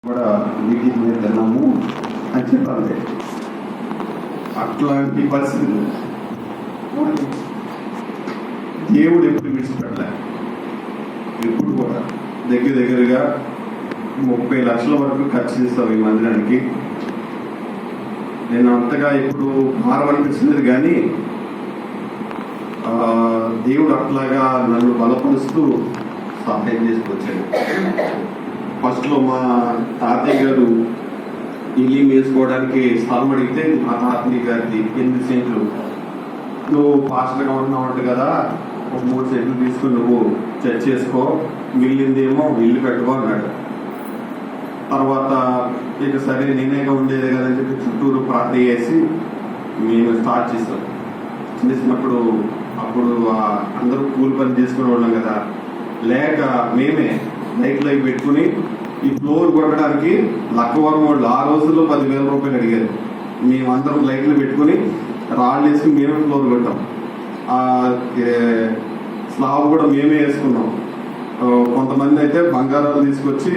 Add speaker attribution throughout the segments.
Speaker 1: కూడా వీటి మీద తిన్నాము అని చెప్పాలి. అట్లాంటి పరిస్థితి దేవుడు ఎప్పుడు విడిచిపెట్టలే. ఎప్పుడు కూడా దగ్గరగా 30 లక్షల వరకు ఖర్చు చేస్తాం ఈ మందిరానికి. నేను అంతగా ఎప్పుడు భారం అనిపించలేదు, కానీ దేవుడు అట్లాగా నన్ను బలపరుస్తూ సహాయం చేసుకొచ్చాడు. ఫస్ట్లో మా తాతయ్య గారు ఇల్లు వేసుకోవడానికి స్థలం అడిగితే మా తాతయ్య గారిది 8 సెంట్లు, నువ్వు పాస్టర్గా ఉన్నావు కదా, ఒక 3 సెంట్లు తీసుకుని నువ్వు చర్చ్ చేసుకో, మిగిలిందేమో ఇల్లు పెట్టుకో అన్నాడు. తర్వాత ఇక సరే నేనేగా ఉండేది కదని చెప్పి చుట్టూరు ప్రార్థన చేసి మేము స్టార్ట్ చేస్తాం. చేసినప్పుడు అప్పుడు అందరూ కూలి పని చేసుకునే వాళ్ళం కదా, లేక మేమే లైట్లు అవి పెట్టుకుని ఈ ఫ్లోర్ కొట్టడానికి లక్కవరం వాళ్ళు ఆ రోజుల్లో 10,000 రూపాయలు అడిగారు. మేమందరం లైట్లు పెట్టుకుని రాళ్ళు వేసుకుని మేమే ఫ్లోర్ కొట్టాం. స్లాబ్ కూడా మేమే వేసుకున్నాం. కొంతమంది అయితే బంగారాలు తీసుకొచ్చి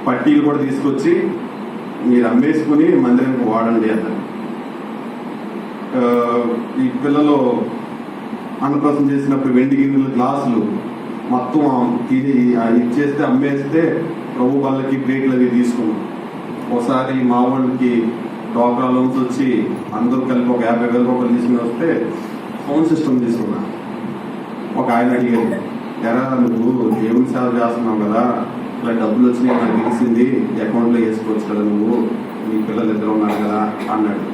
Speaker 1: పట్టీలు కూడా తీసుకొచ్చి మీరు అమ్మేసుకుని మందిరానికి వాడండి అన్నారు. ఈ పిల్లలు అన్నప్రాసం చేసినప్పుడు వెండి గిన్నెలు, గ్లాసులు మొత్తం ఇచ్చేస్తే అమ్మేస్తే ప్రభు వాళ్ళకి ప్లేట్లు అవి తీసుకున్నాం. ఒకసారి మా వాళ్ళకి డ్వాక్రా లోన్స్ వచ్చి అందరూ కలిపి ఒక 50,000 రూపాయలు తీసుకుని వస్తే ఫోన్ సిస్టమ్ తీసుకున్నా. ఒక ఆయన అడిగారు, ఎరా నువ్వు దేవుని సేవ చేస్తున్నావు కదా, ఇలా డబ్బులు వచ్చినాయి నాకు తెలిసింది, అకౌంట్లో వేసుకోవచ్చు కదా, నువ్వు నీ పిల్లలు ఇద్దరు ఉన్నారు కదా అన్నాడు.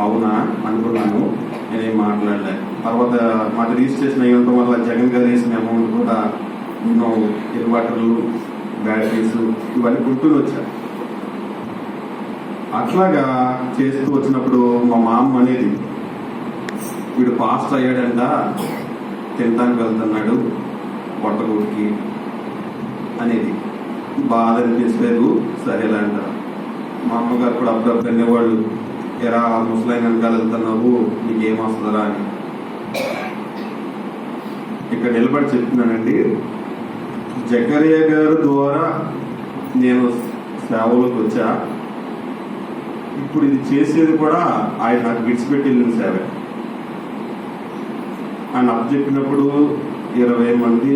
Speaker 1: అవునా అనుకున్నాను, నేనేం మాట్లాడలే. తర్వాత మాకు రిజిస్ట్రేషన్ అయ్యి ఉండటం వల్ల జగన్ గారు వేసిన అమౌంట్ కూడా ఎన్నో ఇన్వర్టర్లు, బ్యాటరీస్ ఇవన్నీ గుర్తులు వచ్చాయి. అట్లాగా చేస్తూ వచ్చినప్పుడు మా మామ అనేది, వీడు పాస్ట్ అయ్యాడంట, తినడానికి వెళ్తున్నాడు పొట్టగూడికి అనేది బాధ అనిపించలేదు. సరేలా అంట. మా అమ్మగారు కూడా అప్పుడప్పుడు అనేవాళ్ళు, ఎరా ముసలైన వెనకాల వెళ్తున్నావు, నీకేం వస్తుందరా అని. ఇక్కడ నిలబడి చెప్తున్నానండి, జకరియా గారు ద్వారా నేను సేవలోకి వచ్చా. ఇప్పుడు ఇది చేసేది కూడా ఆయన నాకు విడిచిపెట్టి వెళ్ళిన సేవ. ఆయన అప్పు చెప్పినప్పుడు 20 మంది